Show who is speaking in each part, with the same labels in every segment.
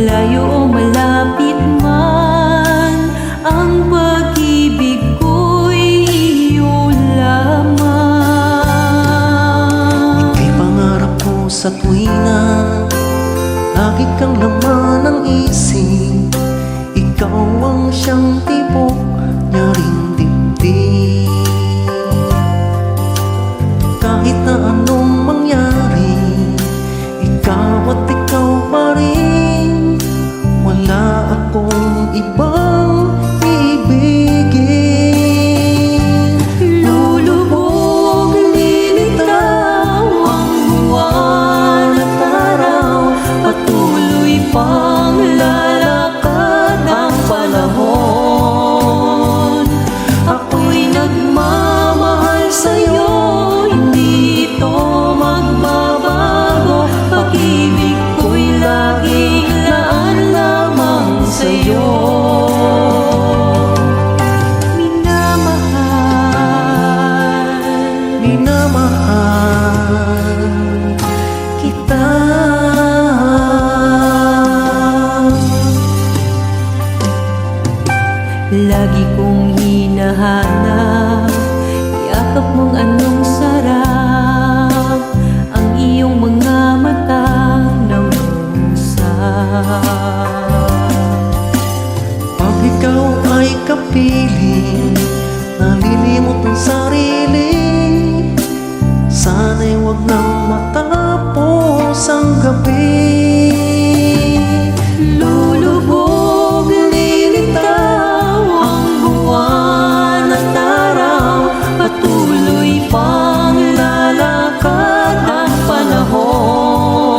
Speaker 1: Malayo o malapit man, ang pag-ibig ko'y iyo lamang.
Speaker 2: Ika'y pangarap ko sa tuwina, lagi kang laman ng isip. Ikaw ang siyang tibok niya ring dibdib. Kahit na anong mangyari, ikaw at ikaw pa rin. Wala akong ibang ibigin.
Speaker 1: Lulubog, lilitaw ang buwan at araw, patuloy pang lalakad ang panahon. Ako'y nagmamahal sa'yo, hindi ito magbabago. Pag-ibig ko'y laging laan lamang sa'yo.
Speaker 2: Minamahal kita.
Speaker 1: Lagi kong hinahanap, yakap mong anong sarap, ang iyong mga matang nangusap.
Speaker 2: Pag ikaw ay kapiling, nalilimot ang sarili, sana'y wag nang matapos ang gabi.
Speaker 1: Lulubog, lilitaw ang buwan at araw, patuloy pang lalakad ang panahon.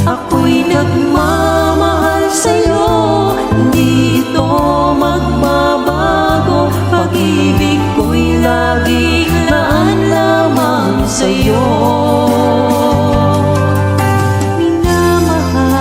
Speaker 1: Ako'y nagmamahal sa'yo, hindi ito magbabago. Pag-ibig ko'y laging laan lamang sa'yo.
Speaker 2: Minamahal